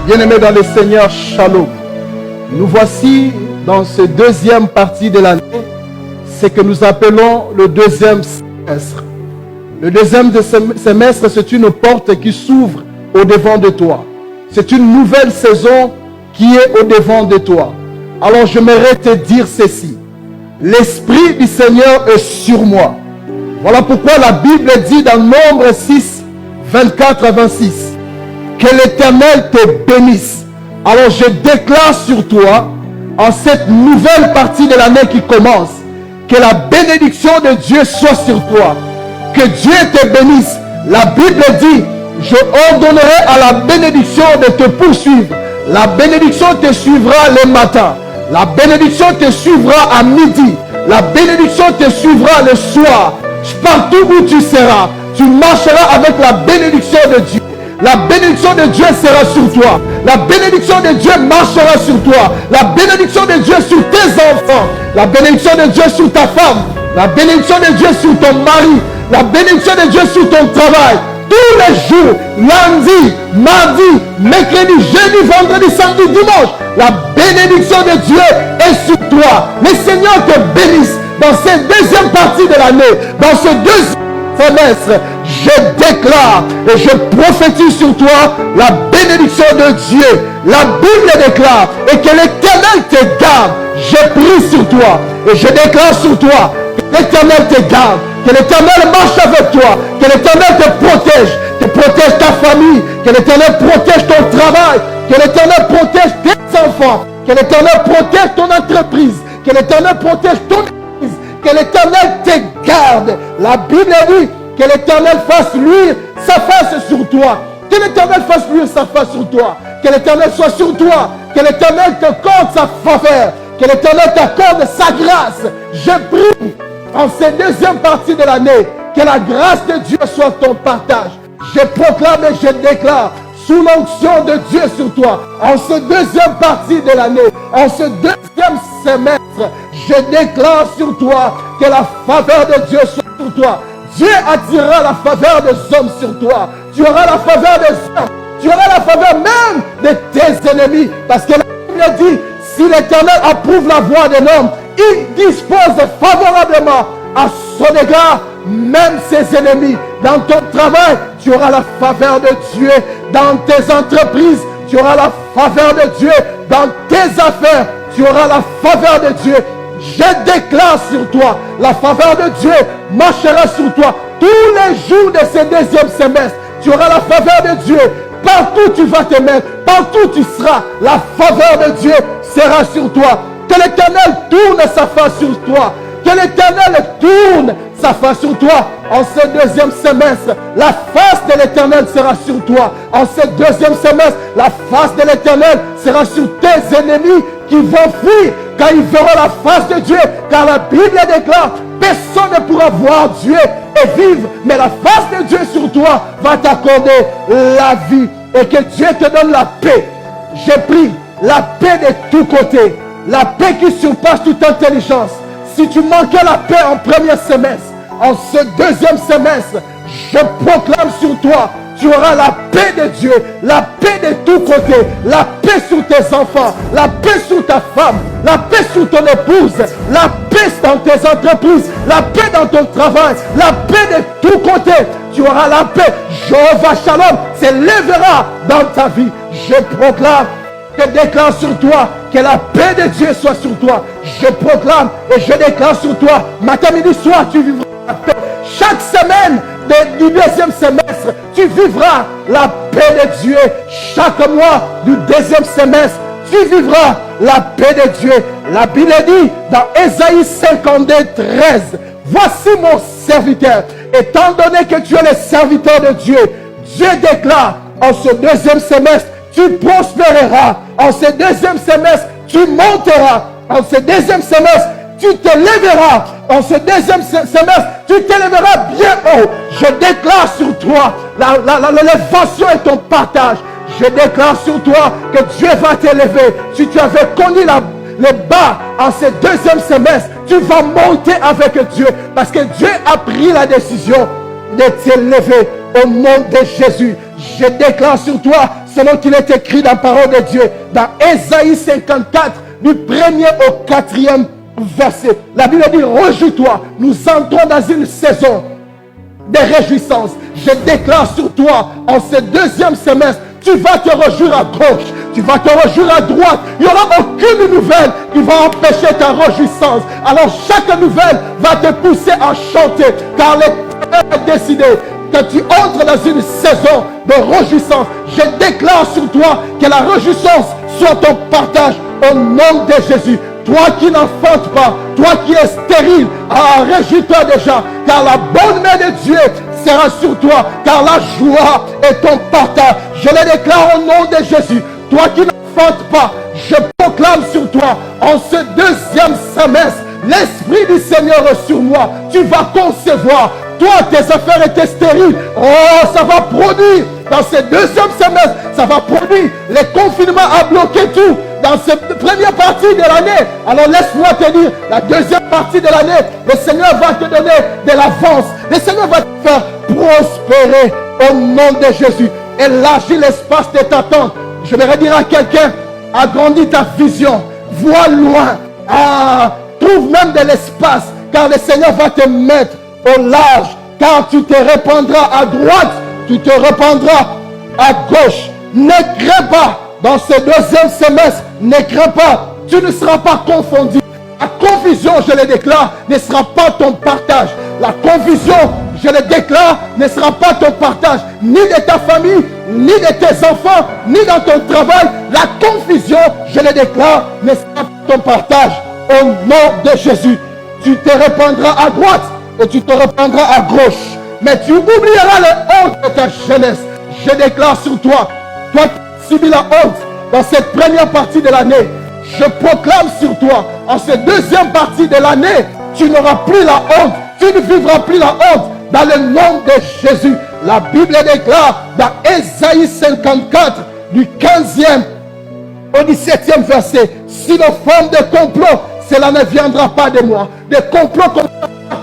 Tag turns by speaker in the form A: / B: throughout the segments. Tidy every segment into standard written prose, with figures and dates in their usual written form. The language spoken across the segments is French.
A: Bien-aimés dans le Seigneur, Shalom. Nous voici dans cette deuxième partie de l'année, ce que nous appelons le deuxième semestre. Le deuxième semestre, c'est une porte qui s'ouvre au-devant de toi. C'est une nouvelle saison qui est au-devant de toi. Alors j'aimerais te dire ceci. L'Esprit du Seigneur est sur moi. Voilà pourquoi la Bible dit dans Nombre 6, 24 à 26, que l'Éternel te bénisse. Alors je déclare sur toi, en cette nouvelle partie de l'année qui commence, que la bénédiction de Dieu soit sur toi. Que Dieu te bénisse. La Bible dit, je ordonnerai à la bénédiction de te poursuivre. La bénédiction te suivra le matin. La bénédiction te suivra à midi. La bénédiction te suivra le soir. Partout où tu seras, tu marcheras avec la bénédiction de Dieu. La bénédiction de Dieu sera sur toi. La bénédiction de Dieu marchera sur toi. La bénédiction de Dieu sur tes enfants. La bénédiction de Dieu sur ta femme. La bénédiction de Dieu sur ton mari. La bénédiction de Dieu sur ton travail. Tous les jours, lundi, mardi, mercredi, jeudi, vendredi, samedi, dimanche. La bénédiction de Dieu est sur toi. Le Seigneur te bénisse dans cette deuxième partie de l'année. Dans ce deuxième semestre, je déclare et je prophétise sur toi la bénédiction de Dieu. La Bible déclare et que l'Éternel te garde. Je prie sur toi et je déclare sur toi que l'Éternel te garde, que l'Éternel marche avec toi, que l'Éternel te protège ta famille, que l'Éternel protège ton travail, que l'Éternel protège tes enfants, que l'Éternel protège ton entreprise, que l'Éternel protège ton église, que l'Éternel te garde. La Bible dit que l'Éternel fasse luire sa face sur toi. Que l'Éternel fasse luire sa face sur toi. Que l'Éternel soit sur toi. Que l'Éternel te accorde sa faveur. Que l'Éternel t'accorde sa grâce. Je prie en cette deuxième partie de l'année que la grâce de Dieu soit ton partage. Je proclame et je déclare sous l'onction de Dieu sur toi, en cette deuxième partie de l'année, en ce deuxième semestre, je déclare sur toi que la faveur de Dieu soit sur toi. Dieu attirera la faveur des hommes sur toi. Tu auras la faveur des hommes. Tu auras la faveur même de tes ennemis. Parce que la Bible dit, si l'Éternel approuve la voie d'un homme, il dispose favorablement à son égard, même ses ennemis. Dans ton travail, tu auras la faveur de Dieu. Dans tes entreprises, tu auras la faveur de Dieu. Dans tes affaires, tu auras la faveur de Dieu. Je déclare sur toi, la faveur de Dieu marchera sur toi tous les jours de ce deuxième semestre. Tu auras la faveur de Dieu. Partout tu vas te mettre, partout tu seras, la faveur de Dieu sera sur toi. Que l'Éternel tourne sa face sur toi. Que l'Éternel tourne sa face sur toi. En ce deuxième semestre, la face de l'Éternel sera sur toi. En ce deuxième semestre, la face de l'Éternel sera sur tes ennemis qui vont fuir quand ils verront la face de Dieu. Car la Bible déclare, personne ne pourra voir Dieu et vivre. Mais la face de Dieu sur toi va t'accorder la vie. Et que Dieu te donne la paix. J'ai pris la paix de tous côtés. La paix qui surpasse toute intelligence. Si tu manquais la paix en premier semestre, en ce deuxième semestre, je proclame sur toi, tu auras la paix de Dieu, la paix de tous côtés, la paix sur tes enfants, la paix sur ta femme, la paix sur ton épouse, la paix dans tes entreprises, la paix dans ton travail, la paix de tous côtés. Tu auras la paix. Jéhovah Shalom s'élèvera dans ta vie. Je proclame, je déclare sur toi que la paix de Dieu soit sur toi. Je proclame et je déclare sur toi, matin, midi, soir, tu vivras la paix. Chaque semaine du deuxième semestre, tu vivras la paix de Dieu. Chaque mois du deuxième semestre, tu vivras la paix de Dieu. La Bible dit dans Ésaïe 52, 13, voici mon serviteur. Étant donné que tu es le serviteur de Dieu, Dieu déclare en ce deuxième semestre, tu prospéreras. En ce deuxième semestre, tu monteras. En ce deuxième semestre, tu t'élèveras. En ce deuxième semestre, tu t'élèveras bien haut. Je déclare sur toi l'élévation et ton partage. Je déclare sur toi que Dieu va t'élever. Si tu avais connu les bas en ce deuxième semestre, tu vas monter avec Dieu. Parce que Dieu a pris la décision de t'élever au nom de Jésus. Je déclare sur toi, selon qu'il est écrit dans la parole de Dieu, dans Ésaïe 54, du 1er au 4e verset. La Bible dit, réjouis-toi, nous entrons dans une saison de réjouissance. Je déclare sur toi, en ce deuxième semestre, tu vas te réjouir à gauche, tu vas te réjouir à droite. Il n'y aura aucune nouvelle qui va empêcher ta réjouissance. Alors chaque nouvelle va te pousser à chanter, car l'Éternel a décidé que tu entres dans une saison de réjouissance. Je déclare sur toi que la réjouissance soit ton partage au nom de Jésus. Toi qui n'enfantes pas, toi qui es stérile, réjouis-toi déjà, car la bonne main de Dieu sera sur toi, car la joie est ton partage. Je le déclare au nom de Jésus. Toi qui n'enfantes pas, je proclame sur toi, en ce deuxième semestre, l'Esprit du Seigneur est sur moi. Tu vas concevoir. Toi, tes affaires étaient stériles. Oh, ça va produire. Dans ce deuxième semestre, ça va produire. Les confinements a bloqué tout. Dans cette première partie de l'année. Alors laisse-moi te dire, la deuxième partie de l'année, le Seigneur va te donner de l'avance. Le Seigneur va te faire prospérer au nom de Jésus. Élargis l'espace de ta tente. Je vais dire à quelqu'un, agrandis ta vision. Vois loin. Trouve même de l'espace. Car le Seigneur va te mettre au large. Car tu te répandras à droite. Tu te répandras à gauche. Ne crains pas. Dans ce deuxième semestre, ne crains pas, tu ne seras pas confondu. La confusion, je le déclare, ne sera pas ton partage. La confusion, je le déclare, ne sera pas ton partage, ni de ta famille, ni de tes enfants, ni dans ton travail. La confusion, je le déclare, ne sera pas ton partage. Au nom de Jésus, tu te répandras à droite et tu te répandras à gauche. Mais tu oublieras les hontes de ta jeunesse. Je déclare sur toi, toi qui subis la honte dans cette première partie de l'année, je proclame sur toi, en cette deuxième partie de l'année, tu n'auras plus la honte, tu ne vivras plus la honte dans le nom de Jésus. La Bible déclare dans Ésaïe 54, du 15e au 17e verset, si nos formes de complot, cela ne viendra pas de moi. Des complots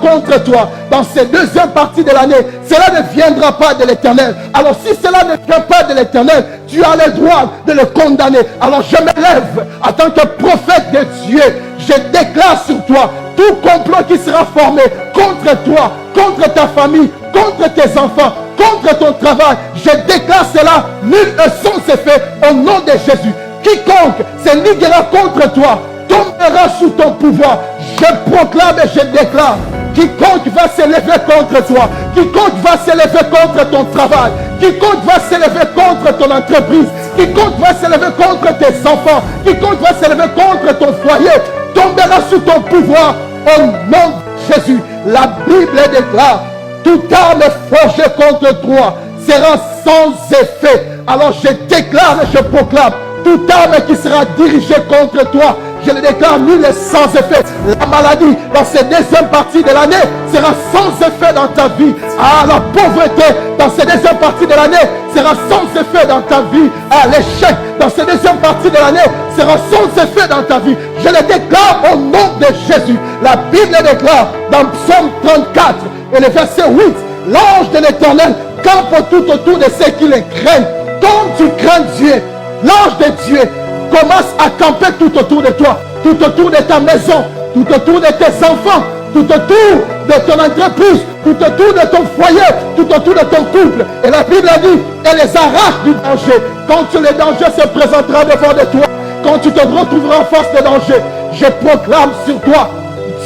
A: contre toi dans cette deuxième partie de l'année, cela ne viendra pas de l'Éternel. Alors si cela ne vient pas de l'Éternel, tu as le droit de le condamner. Alors je me lève en tant que prophète de Dieu. Je déclare sur toi tout complot qui sera formé contre toi, contre ta famille, contre tes enfants, contre ton travail. Je déclare cela nul et sans effet au nom de Jésus. Quiconque se liguera contre toi tombera sous ton pouvoir. Je proclame et je déclare, quiconque va s'élever contre toi, quiconque va s'élever contre ton travail, quiconque va s'élever contre ton entreprise, quiconque va s'élever contre tes enfants, quiconque va s'élever contre ton foyer, tombera sous ton pouvoir au nom de Jésus. La Bible déclare, toute arme forgée contre toi sera sans effet. Alors je déclare et je proclame, toute arme qui sera dirigée contre toi, je le déclare nul et sans effet. La maladie dans cette deuxième partie de l'année sera sans effet dans ta vie. La pauvreté dans cette deuxième partie de l'année sera sans effet dans ta vie. L'échec dans cette deuxième partie de l'année sera sans effet dans ta vie. Je le déclare au nom de Jésus. La Bible déclare dans Psaume 34 et le verset 8, l'ange de l'Éternel campe tout autour de ceux qui le craignent. Comme tu crains Dieu, l'ange de Dieu commence à camper tout autour de toi, tout autour de ta maison, tout autour de tes enfants, tout autour de ton entreprise, tout autour de ton foyer, tout autour de ton couple. Et la Bible a dit, elle les arrache du danger. Quand le danger se présentera devant de toi, quand tu te retrouveras en face de danger, je proclame sur toi,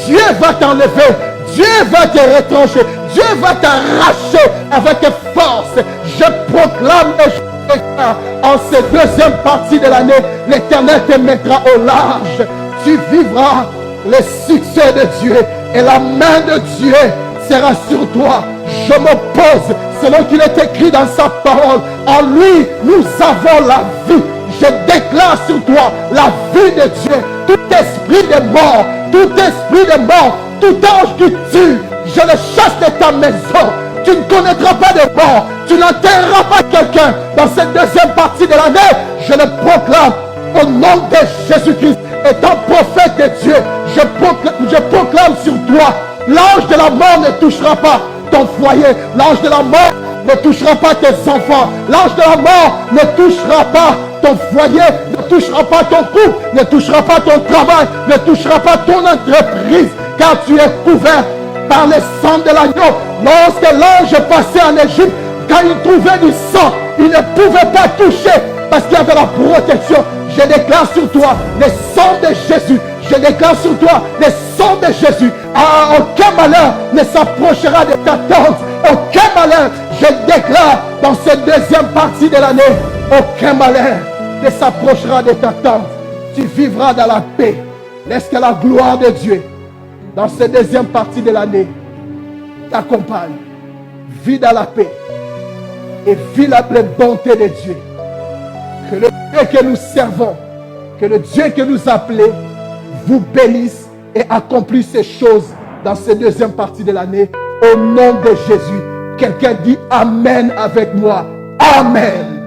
A: Dieu va t'enlever, Dieu va te retrancher, Dieu va t'arracher avec force. Je proclame et je en cette deuxième partie de l'année, l'Éternel te mettra au large. Tu vivras le succès de Dieu et la main de Dieu sera sur toi. Je m'oppose selon qu'il est écrit dans sa parole. En lui, nous avons la vie. Je déclare sur toi la vie de Dieu. Tout esprit de mort, tout ange qui tue, je le chasse de ta maison. Tu ne connaîtras pas de mort. Tu n'enterreras pas quelqu'un dans cette deuxième partie de l'année. Je le proclame au nom de Jésus-Christ. Étant prophète de Dieu, je proclame sur toi, l'ange de la mort ne touchera pas ton foyer. L'ange de la mort ne touchera pas tes enfants. L'ange de la mort ne touchera pas ton foyer, ne touchera pas ton couple, ne touchera pas ton travail, ne touchera pas ton entreprise, car tu es couvert par le sang de l'agneau. Lorsque l'ange passait en Égypte, quand il trouvait du sang, il ne pouvait pas toucher parce qu'il y avait la protection. Je déclare sur toi le sang de Jésus. Je déclare sur toi le sang de Jésus. Ah, aucun malheur ne s'approchera de ta tente. Aucun malheur, je déclare dans cette deuxième partie de l'année, aucun malheur ne s'approchera de ta tente. Tu vivras dans la paix. Laisse que la gloire de Dieu, dans cette deuxième partie de l'année, t'accompagne. Vis dans la paix et vis la bonté de Dieu. Que le Dieu que nous servons, que le Dieu que nous appelons, vous bénisse et accomplisse ces choses dans cette deuxième partie de l'année. Au nom de Jésus. Quelqu'un dit Amen avec moi. Amen.